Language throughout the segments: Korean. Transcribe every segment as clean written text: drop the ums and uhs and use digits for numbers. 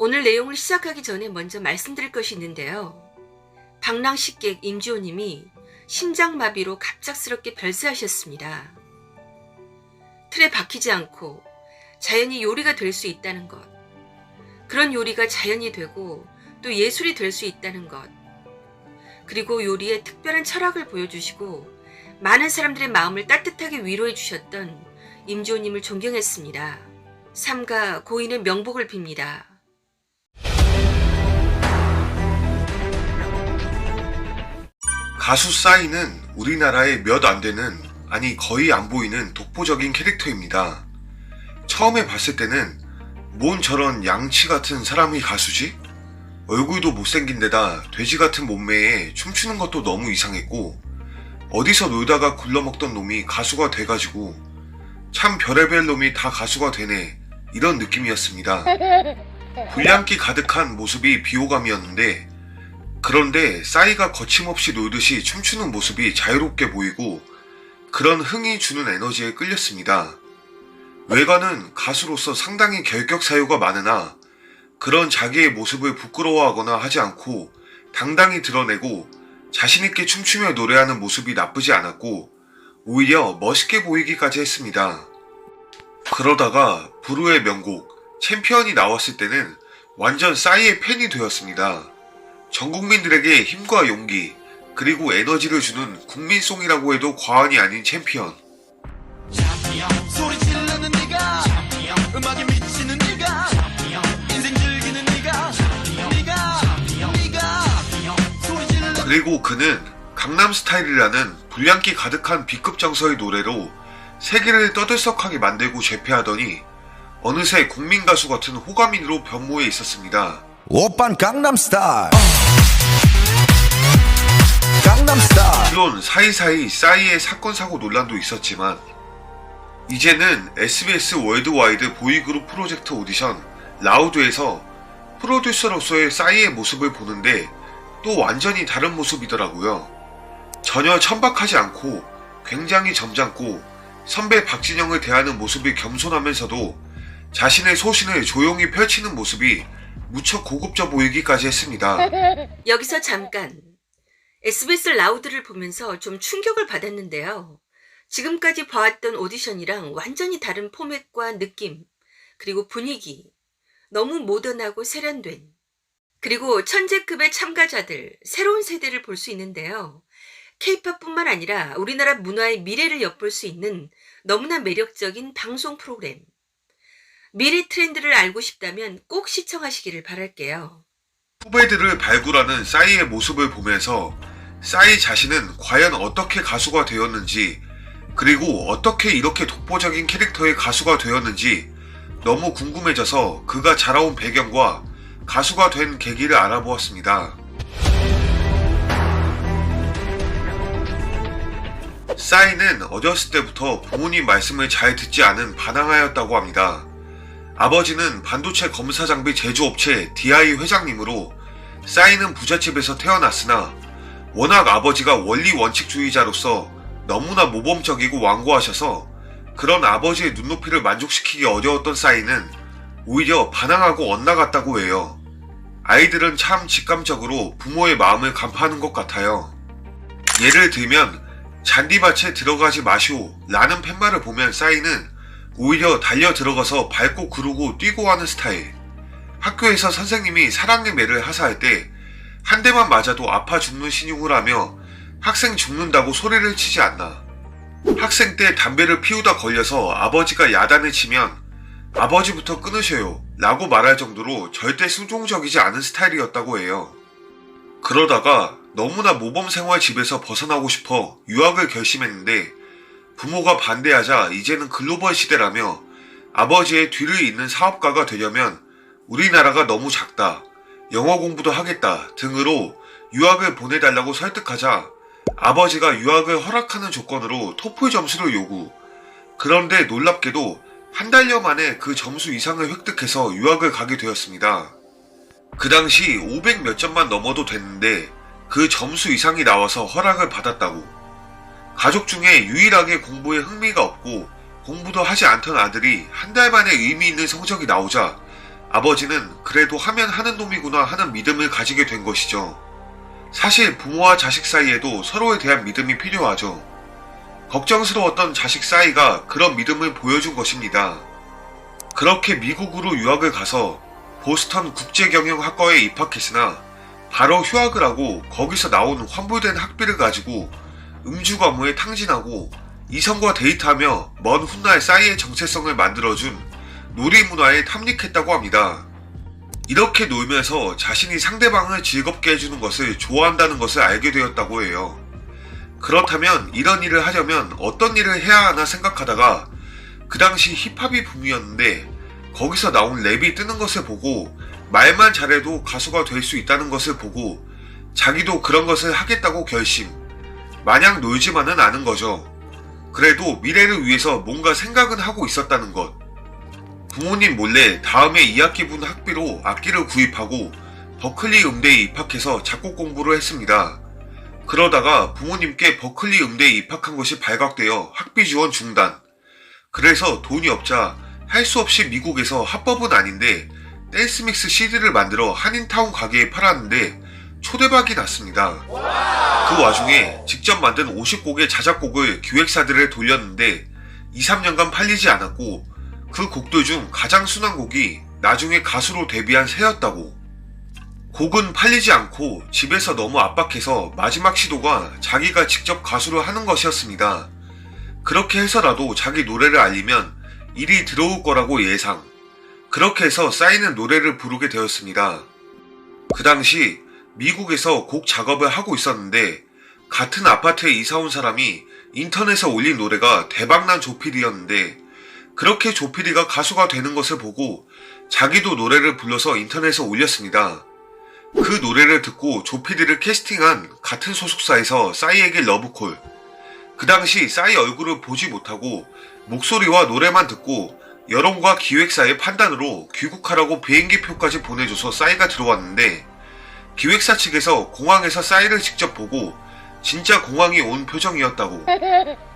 오늘 내용을 시작하기 전에 먼저 말씀드릴 것이 있는데요. 방랑 식객 임지호님이 심장마비로 갑작스럽게 별세하셨습니다. 틀에 박히지 않고 자연히 요리가 될 수 있다는 것, 그런 요리가 자연이 되고 또 예술이 될 수 있다는 것, 그리고 요리에 특별한 철학을 보여주시고 많은 사람들의 마음을 따뜻하게 위로해 주셨던 임지호님을 존경했습니다. 삼가 고인의 명복을 빕니다. 가수 싸이는 우리나라에 몇 안 되는, 아니 거의 안 보이는 독보적인 캐릭터입니다. 처음에 봤을 때는 뭔 저런 양치 같은 사람이 가수지? 얼굴도 못생긴 데다 돼지 같은 몸매에 춤추는 것도 너무 이상했고, 어디서 놀다가 굴러먹던 놈이 가수가 돼가지고 참 별의별 놈이 다 가수가 되네, 이런 느낌이었습니다. 불량기 가득한 모습이 비호감이었는데, 그런데 싸이가 거침없이 놀듯이 춤추는 모습이 자유롭게 보이고 그런 흥이 주는 에너지에 끌렸습니다. 외관은 가수로서 상당히 결격 사유가 많으나 그런 자기의 모습을 부끄러워하거나 하지 않고 당당히 드러내고 자신있게 춤추며 노래하는 모습이 나쁘지 않았고 오히려 멋있게 보이기까지 했습니다. 그러다가 부르의 명곡 챔피언이 나왔을 때는 완전 싸이의 팬이 되었습니다. 전 국민들에게 힘과 용기 그리고 에너지를 주는 국민송이라고 해도 과언이 아닌 챔피언. 소리 지르는 네가 음악에 미치는 네가 인생 즐기는 네가 소리 지르는. 그리고 그는 강남스타일이라는 불량기 가득한 B급 정서의 노래로 세계를 떠들썩하게 만들고 재패하더니 어느새 국민가수 같은 호감인으로 변모해 있었습니다. 오빤 강남스타일 강남스타일. 물론 사이사이 싸이의 사건 사고 논란도 있었지만 이제는 SBS 월드와이드 보이그룹 프로젝트 오디션 라우드에서 프로듀서로서의 싸이의 모습을 보는데 또 완전히 다른 모습이더라고요. 전혀 천박하지 않고 굉장히 점잖고 선배 박진영을 대하는 모습이 겸손하면서도 자신의 소신을 조용히 펼치는 모습이 무척 고급져 보이기까지 했습니다. 여기서 잠깐 SBS 라우드를 보면서 좀 충격을 받았는데요. 지금까지 봐왔던 오디션이랑 완전히 다른 포맷과 느낌, 그리고 분위기, 너무 모던하고 세련된, 그리고 천재급의 참가자들, 새로운 세대를 볼 수 있는데요. K-팝뿐만 아니라 우리나라 문화의 미래를 엿볼 수 있는 너무나 매력적인 방송 프로그램. 미래 트렌드를 알고 싶다면 꼭 시청하시기를 바랄게요. 후배들을 발굴하는 싸이의 모습을 보면서 싸이 자신은 과연 어떻게 가수가 되었는지, 그리고 어떻게 이렇게 독보적인 캐릭터의 가수가 되었는지 너무 궁금해져서 그가 자라온 배경과 가수가 된 계기를 알아보았습니다. 싸이는 어렸을 때부터 부모님 말씀을 잘 듣지 않은 반항아였다고 합니다. 아버지는 반도체 검사 장비 제조업체 DI 회장님으로 싸이는 부잣집에서 태어났으나 워낙 아버지가 원리 원칙주의자로서 너무나 모범적이고 완고하셔서 그런 아버지의 눈높이를 만족시키기 어려웠던 싸이는 오히려 반항하고 엇나갔다고 해요. 아이들은 참 직감적으로 부모의 마음을 간파하는 것 같아요. 예를 들면 잔디밭에 들어가지 마시오 라는 팻말을 보면 싸이는 오히려 달려 들어가서 밟고 구르고 뛰고 하는 스타일. 학교에서 선생님이 사랑의 매를 하사할 때 한 대만 맞아도 아파 죽는 신용을 하며 학생 죽는다고 소리를 치지 않나. 학생 때 담배를 피우다 걸려서 아버지가 야단을 치면 아버지부터 끊으셔요 라고 말할 정도로 절대 수동적이지 않은 스타일이었다고 해요. 그러다가 너무나 모범생활 집에서 벗어나고 싶어 유학을 결심했는데 부모가 반대하자 이제는 글로벌 시대라며 아버지의 뒤를 잇는 사업가가 되려면 우리나라가 너무 작다, 영어 공부도 하겠다 등으로 유학을 보내달라고 설득하자 아버지가 유학을 허락하는 조건으로 토플 점수를 요구. 그런데 놀랍게도 한 달여 만에 그 점수 이상을 획득해서 유학을 가게 되었습니다. 그 당시 500 몇 점만 넘어도 됐는데 그 점수 이상이 나와서 허락을 받았다고. 가족 중에 유일하게 공부에 흥미가 없고 공부도 하지 않던 아들이 한 달 만에 의미 있는 성적이 나오자 아버지는 그래도 하면 하는 놈이구나 하는 믿음을 가지게 된 것이죠. 사실 부모와 자식 사이에도 서로에 대한 믿음이 필요하죠. 걱정스러웠던 자식 싸이가 그런 믿음을 보여준 것입니다. 그렇게 미국으로 유학을 가서 보스턴 국제경영학과에 입학했으나 바로 휴학을 하고 거기서 나온 환불된 학비를 가지고 음주 가무에 탕진하고 이성과 데이트하며 먼 훗날 싸이의 정체성을 만들어준 놀이 문화에 탐닉했다고 합니다. 이렇게 놀면서 자신이 상대방을 즐겁게 해주는 것을 좋아한다는 것을 알게 되었다고 해요. 그렇다면 이런 일을 하려면 어떤 일을 해야 하나 생각하다가 그 당시 힙합이 붐이었는데 거기서 나온 랩이 뜨는 것을 보고 말만 잘해도 가수가 될 수 있다는 것을 보고 자기도 그런 것을 하겠다고 결심. 마냥 놀지만은 않은 거죠. 그래도 미래를 위해서 뭔가 생각은 하고 있었다는 것. 부모님 몰래 다음에 2학기분 학비로 악기를 구입하고 버클리 음대에 입학해서 작곡 공부를 했습니다. 그러다가 부모님께 버클리 음대에 입학한 것이 발각되어 학비 지원 중단. 그래서 돈이 없자 할 수 없이 미국에서 합법은 아닌데 댄스 믹스 CD를 만들어 한인타운 가게에 팔았는데 초대박이 났습니다. 그 와중에 직접 만든 50곡의 자작곡을 기획사들에 돌렸는데 2, 3년간 팔리지 않았고 그 곡들 중 가장 순한 곡이 나중에 가수로 데뷔한 새였다고. 곡은 팔리지 않고 집에서 너무 압박해서 마지막 시도가 자기가 직접 가수를 하는 것이었습니다. 그렇게 해서라도 자기 노래를 알리면 일이 들어올 거라고 예상. 그렇게 해서 싸이는 노래를 부르게 되었습니다. 그 당시 미국에서 곡 작업을 하고 있었는데 같은 아파트에 이사온 사람이 인터넷에 올린 노래가 대박난 조피디였는데 그렇게 조피디가 가수가 되는 것을 보고 자기도 노래를 불러서 인터넷에 올렸습니다. 그 노래를 듣고 조피디를 캐스팅한 같은 소속사에서 싸이에게 러브콜. 그 당시 싸이 얼굴을 보지 못하고 목소리와 노래만 듣고 여론과 기획사의 판단으로 귀국하라고 비행기표까지 보내줘서 싸이가 들어왔는데 기획사 측에서 공항에서 싸이를 직접 보고 진짜 공항이 온 표정이었다고.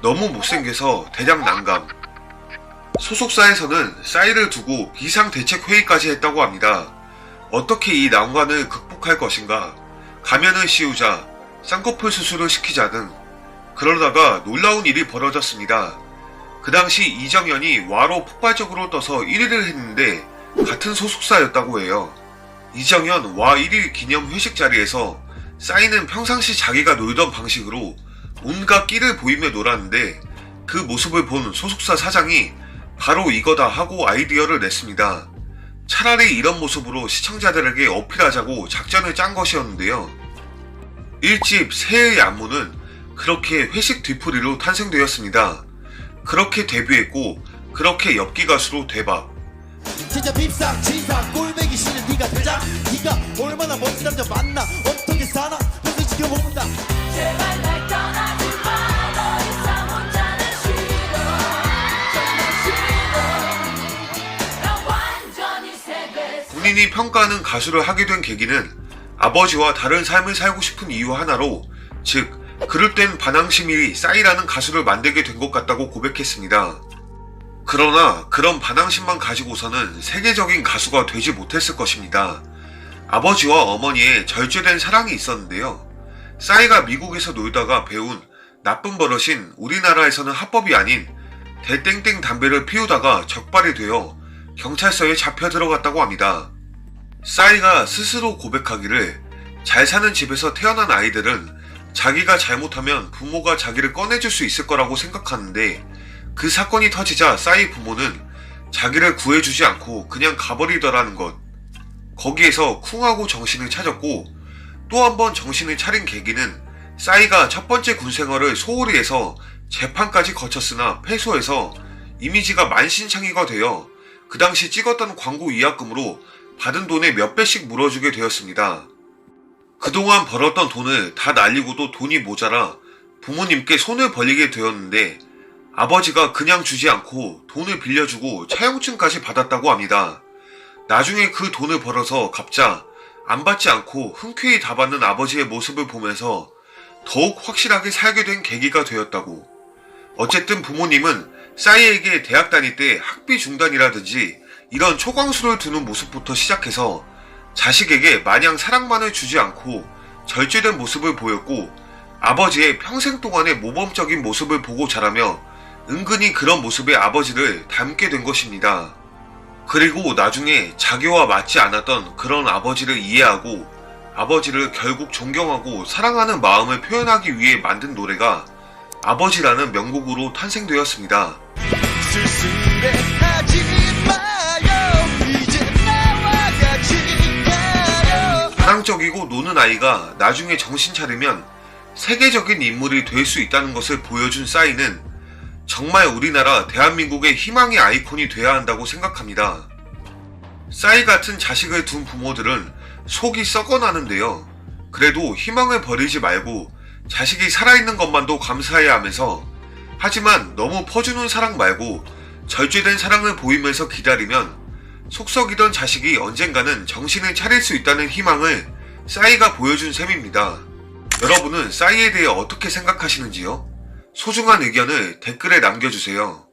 너무 못생겨서 대장 난감. 소속사에서는 싸이를 두고 비상대책회의까지 했다고 합니다. 어떻게 이 난관을 극복할 것인가, 가면을 씌우자, 쌍꺼풀 수술을 시키자 등. 그러다가 놀라운 일이 벌어졌습니다. 그 당시 이정현이 와로 폭발적으로 떠서 1위를 했는데 같은 소속사였다고 해요. 이정현 와 1위 기념 회식 자리에서 싸이는 평상시 자기가 놀던 방식으로 온갖 끼를 보이며 놀았는데 그 모습을 본 소속사 사장이 바로 이거다 하고 아이디어를 냈습니다. 차라리 이런 모습으로 시청자들에게 어필하자고 작전을 짠 것이었는데요. 1집 새해의 안무는 그렇게 회식 뒤풀이로 탄생되었습니다. 그렇게 데뷔했고 그렇게 엽기 가수로 대박. 진짜 빕싹 치사 꼴배기 싫은 네가 대장 네가 얼마나 멋진 남자 만나 어떻게 사나 계속 지켜본다. 제발 날 떠나지 마. 더 이상 혼자는 싫어. 정말 싫어. 나 완전히 세뱃. 본인이 평가하는 가수를 하게 된 계기는 아버지와 다른 삶을 살고 싶은 이유 하나로, 즉 그릇된 반항심이 싸이라는 가수를 만들게 된 것 같다고 고백했습니다. 그러나 그런 반항심만 가지고서는 세계적인 가수가 되지 못했을 것입니다. 아버지와 어머니의 절제된 사랑이 있었는데요. 싸이가 미국에서 놀다가 배운 나쁜 버릇인 우리나라에서는 합법이 아닌 대땡땡 담배를 피우다가 적발이 되어 경찰서에 잡혀 들어갔다고 합니다. 싸이가 스스로 고백하기를 잘 사는 집에서 태어난 아이들은 자기가 잘못하면 부모가 자기를 꺼내줄 수 있을 거라고 생각하는데 그 사건이 터지자 싸이 부모는 자기를 구해주지 않고 그냥 가버리더라는 것. 거기에서 쿵하고 정신을 차렸고 또 한 번 정신을 차린 계기는 싸이가 첫 번째 군생활을 소홀히 해서 재판까지 거쳤으나 패소해서 이미지가 만신창이가 되어 그 당시 찍었던 광고 위약금으로 받은 돈의 몇 배씩 물어주게 되었습니다. 그동안 벌었던 돈을 다 날리고도 돈이 모자라 부모님께 손을 벌리게 되었는데 아버지가 그냥 주지 않고 돈을 빌려주고 차용증까지 받았다고 합니다. 나중에 그 돈을 벌어서 갚자 안 받지 않고 흔쾌히 다 받는 아버지의 모습을 보면서 더욱 확실하게 살게 된 계기가 되었다고. 어쨌든 부모님은 싸이에게 대학 다닐 때 학비 중단이라든지 이런 초광수를 두는 모습부터 시작해서 자식에게 마냥 사랑만을 주지 않고 절제된 모습을 보였고 아버지의 평생 동안의 모범적인 모습을 보고 자라며 은근히 그런 모습의 아버지를 닮게 된 것입니다. 그리고 나중에 자기와 맞지 않았던 그런 아버지를 이해하고 아버지를 결국 존경하고 사랑하는 마음을 표현하기 위해 만든 노래가 아버지라는 명곡으로 탄생되었습니다. 쓸쓸해하지 마요 이제 나와 같이 가요. 사랑적이고 노는 아이가 나중에 정신 차리면 세계적인 인물이 될 수 있다는 것을 보여준 싸이는 정말 우리나라 대한민국의 희망의 아이콘이 돼야 한다고 생각합니다. 싸이 같은 자식을 둔 부모들은 속이 썩어나는데요. 그래도 희망을 버리지 말고 자식이 살아있는 것만도 감사해야 하면서 하지만 너무 퍼주는 사랑 말고 절제된 사랑을 보이면서 기다리면 속썩이던 자식이 언젠가는 정신을 차릴 수 있다는 희망을 싸이가 보여준 셈입니다. 여러분은 싸이에 대해 어떻게 생각하시는지요? 소중한 의견을 댓글에 남겨주세요.